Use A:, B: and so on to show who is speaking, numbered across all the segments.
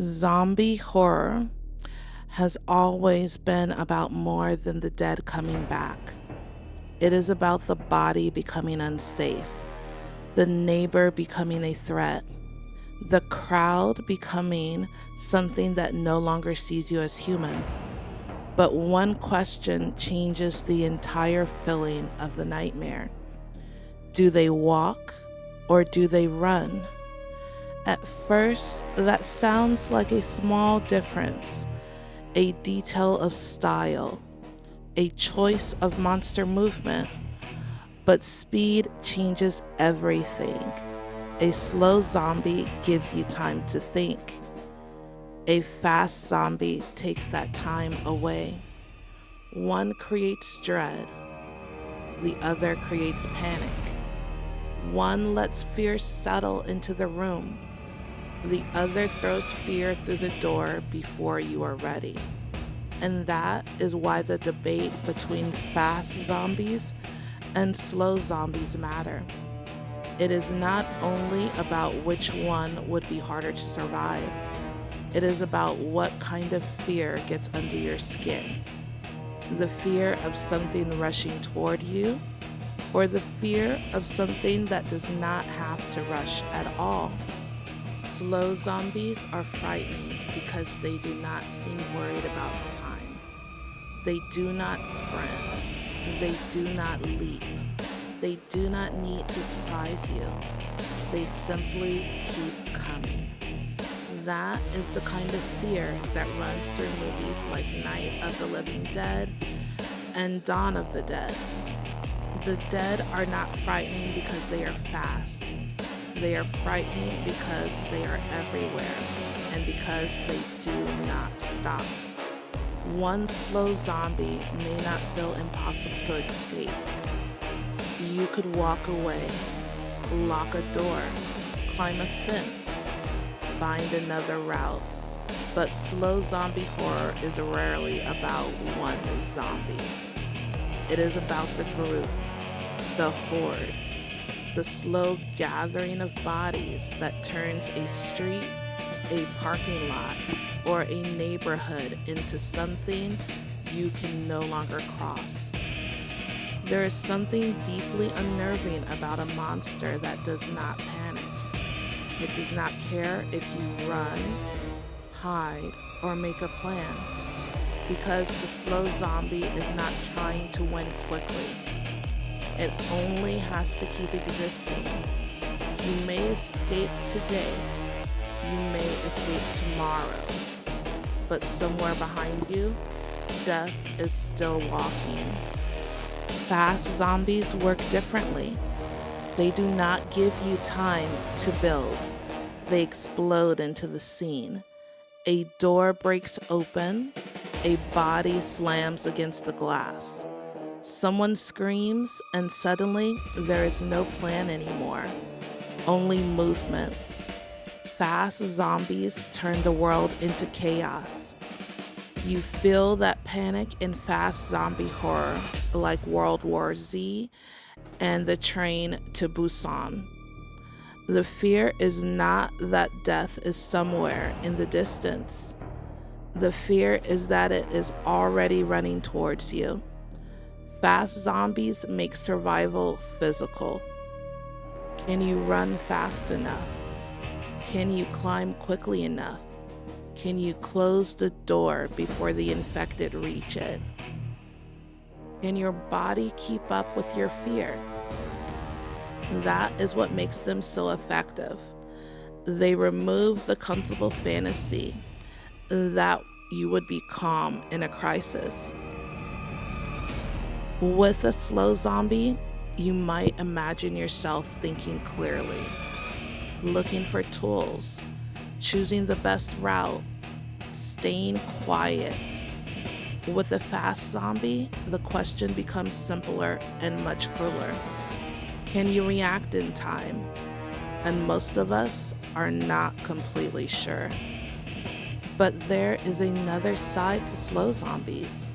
A: Zombie horror has always been about more than the dead coming back. It is about the body becoming unsafe, the neighbor becoming a threat, the crowd becoming something that no longer sees you as human. But one question changes the entire feeling of the nightmare. Do they walk or do they run? At first, that sounds like a small difference, a detail of style, a choice of monster movement, but speed changes everything. A slow zombie gives you time to think. A fast zombie takes that time away. One creates dread, the other creates panic. One lets fear settle into the room, the other throws fear through the door before you are ready. And that is why the debate between fast zombies and slow zombies matter. It is not only about which one would be harder to survive, it is about what kind of fear gets under your skin. The fear of something rushing toward you, or the fear of something that does not have to rush at all. Slow zombies are frightening because they do not seem worried about time. They do not sprint. They do not leap. They do not need to surprise you. They simply keep coming. That is the kind of fear that runs through movies like Night of the Living Dead and Dawn of the Dead. The dead are not frightening because they are fast. They are frightening because they are everywhere and because they do not stop. One slow zombie may not feel impossible to escape. You could walk away, lock a door, climb a fence, find another route. But slow zombie horror is rarely about one zombie. It is about the group, the horde, the slow gathering of bodies that turns a street, a parking lot, or a neighborhood into something you can no longer cross. There is something deeply unnerving about a monster that does not panic. It does not care if you run, hide, or make a plan, because the slow zombie is not trying to win quickly. It only has to keep existing. You may escape today, you may escape tomorrow, but somewhere behind you, death is still walking. Fast zombies work differently. They do not give you time to build. They explode into the scene. A door breaks open, a body slams against the glass. Someone screams, and suddenly there is no plan anymore, only movement. Fast zombies turn the world into chaos. You feel that panic in fast zombie horror, like World War Z and the train to Busan. The fear is not that death is somewhere in the distance. The fear is that it is already running towards you. Fast zombies make survival physical. Can you run fast enough? Can you climb quickly enough? Can you close the door before the infected reach it? Can your body keep up with your fear? That is what makes them so effective. They remove the comfortable fantasy that you would be calm in a crisis. With a slow zombie, you might imagine yourself thinking clearly, looking for tools, choosing the best route, staying quiet. With a fast zombie, the question becomes simpler and much crueler. Can you react in time? And most of us are not completely sure. But there is another side to slow zombies.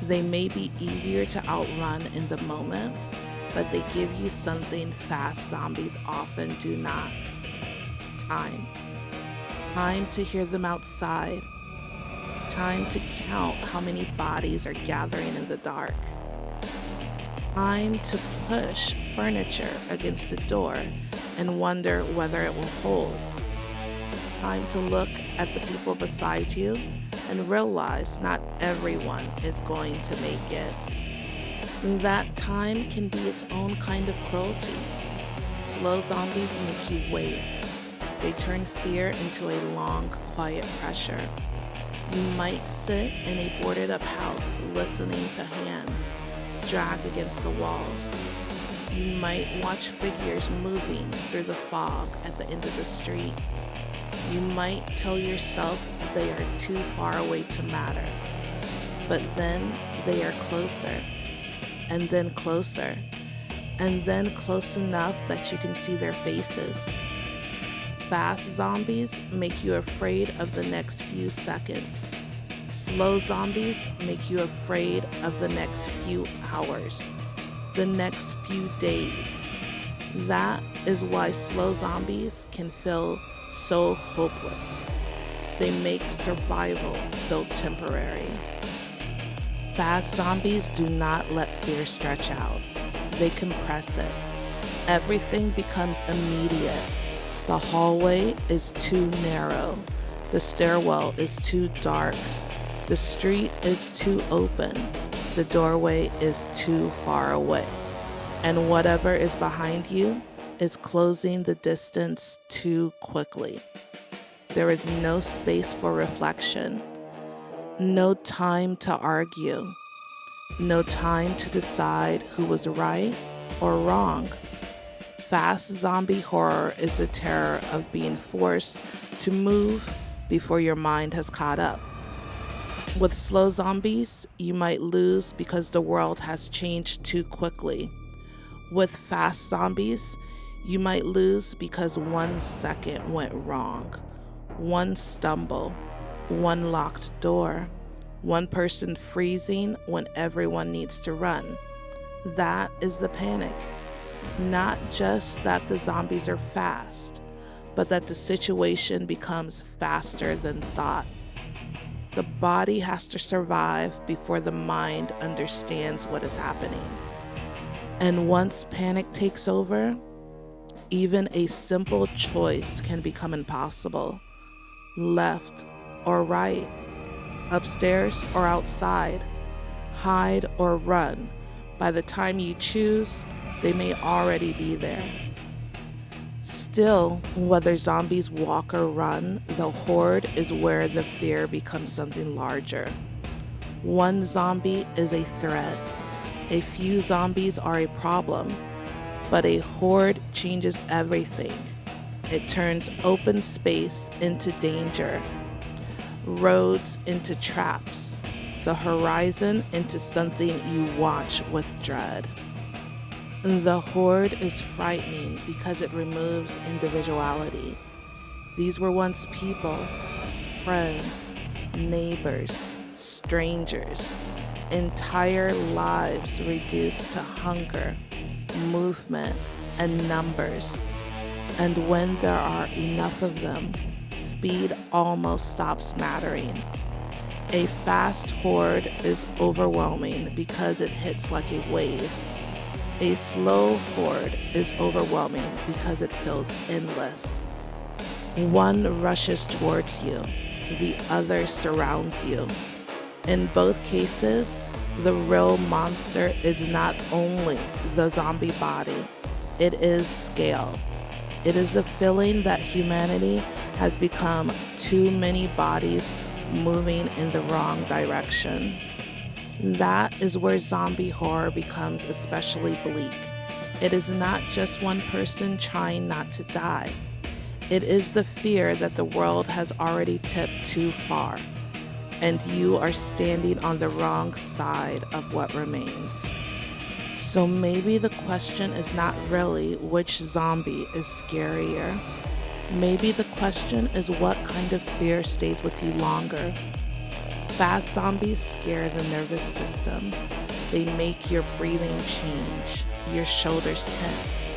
A: They may be easier to outrun in the moment, but they give you something fast zombies often do not: time. Time to hear them outside. Time to count how many bodies are gathering in the dark. Time to push furniture against a door and wonder whether it will hold. Time to look at the people beside you and realize not everyone is going to make it. That time can be its own kind of cruelty. Slow zombies make you wait. They turn fear into a long, quiet pressure. You might sit in a boarded up house listening to hands drag against the walls. You might watch figures moving through the fog at the end of the street. You might tell yourself they are too far away to matter. But then they are closer, and then closer, and then close enough that you can see their faces. Fast zombies make you afraid of the next few seconds. Slow zombies make you afraid of the next few hours, the next few days. That is why slow zombies can feel so hopeless. They make survival feel temporary. Fast zombies do not let fear stretch out. They compress it. Everything becomes immediate. The hallway is too narrow. The stairwell is too dark. The street is too open. The doorway is too far away. And whatever is behind you is closing the distance too quickly. There is no space for reflection, no time to argue, no time to decide who was right or wrong. Fast zombie horror is the terror of being forced to move before your mind has caught up. With slow zombies, you might lose because the world has changed too quickly. With fast zombies, you might lose because 1 second went wrong. One stumble, one locked door, one person freezing when everyone needs to run. That is the panic. Not just that the zombies are fast, but that the situation becomes faster than thought. The body has to survive before the mind understands what is happening. And once panic takes over, even a simple choice can become impossible. Left or right, upstairs or outside, hide or run. By the time you choose, they may already be there. Still, whether zombies walk or run, the horde is where the fear becomes something larger. One zombie is a threat. A few zombies are a problem, but a horde changes everything. It turns open space into danger, roads into traps, the horizon into something you watch with dread. The horde is frightening because it removes individuality. These were once people, friends, neighbors, strangers, entire lives reduced to hunger, movement, and numbers. And when there are enough of them, speed almost stops mattering. A fast horde is overwhelming because it hits like a wave. A slow horde is overwhelming because it feels endless. One rushes towards you, the other surrounds you. In both cases, the real monster is not only the zombie body, it is scale. It is the feeling that humanity has become too many bodies moving in the wrong direction. That is where zombie horror becomes especially bleak. It is not just one person trying not to die. It is the fear that the world has already tipped too far, and you are standing on the wrong side of what remains. So maybe the question is not really which zombie is scarier. Maybe the question is what kind of fear stays with you longer. Fast zombies scare the nervous system. They make your breathing change, your shoulders tense.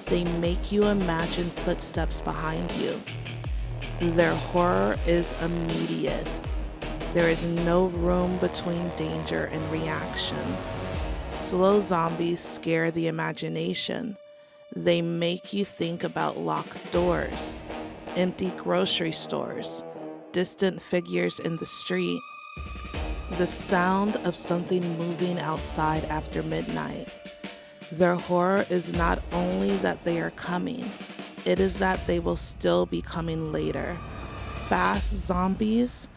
A: They make you imagine footsteps behind you. Their horror is immediate. There is no room between danger and reaction. Slow zombies scare the imagination. They make you think about locked doors, empty grocery stores, distant figures in the street, the sound of something moving outside after midnight. Their horror is not only that they are coming, it is that they will still be coming later. Fast zombies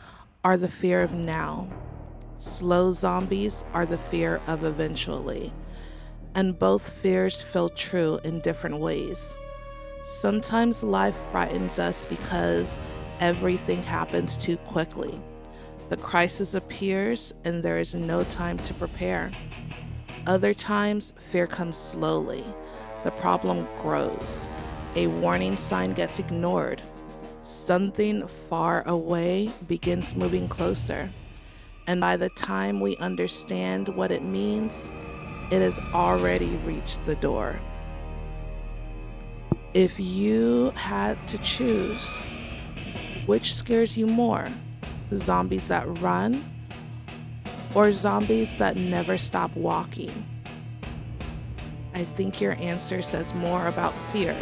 A: are the fear of now. Slow zombies are the fear of eventually. And both fears feel true in different ways. Sometimes life frightens us because everything happens too quickly. The crisis appears and there is no time to prepare. Other times, fear comes slowly. The problem grows. A warning sign gets ignored. Something far away begins moving closer. And by the time we understand what it means, it has already reached the door. If you had to choose, which scares you more? Zombies that run or zombies that never stop walking? I think your answer says more about fear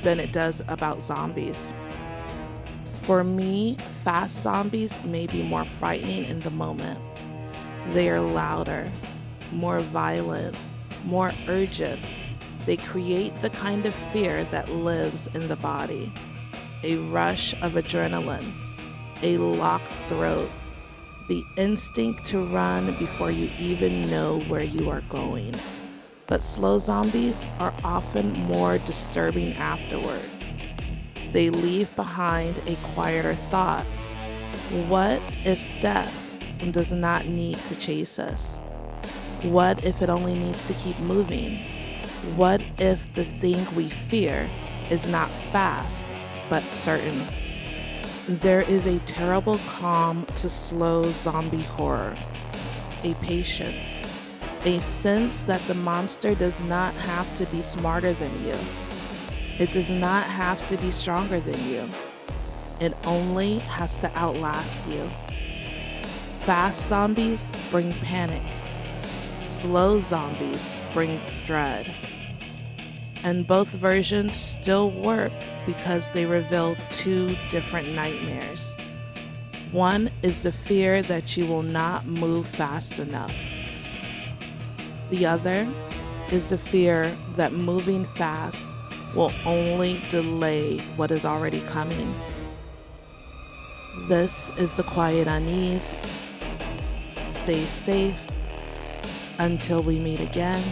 A: than it does about zombies. For me, fast zombies may be more frightening in the moment. They are louder, more violent, more urgent. They create the kind of fear that lives in the body. A rush of adrenaline, a locked throat, the instinct to run before you even know where you are going. But slow zombies are often more disturbing afterward. They leave behind a quieter thought. What if death does not need to chase us? What if it only needs to keep moving? What if the thing we fear is not fast, but certain? There is a terrible calm to slow zombie horror, a patience, a sense that the monster does not have to be smarter than you. It does not have to be stronger than you. It only has to outlast you. Fast zombies bring panic. Slow zombies bring dread. And both versions still work because they reveal two different nightmares. One is the fear that you will not move fast enough. The other is the fear that moving fast will only delay what is already coming. This is the Quiet Unease. Stay safe until we meet again.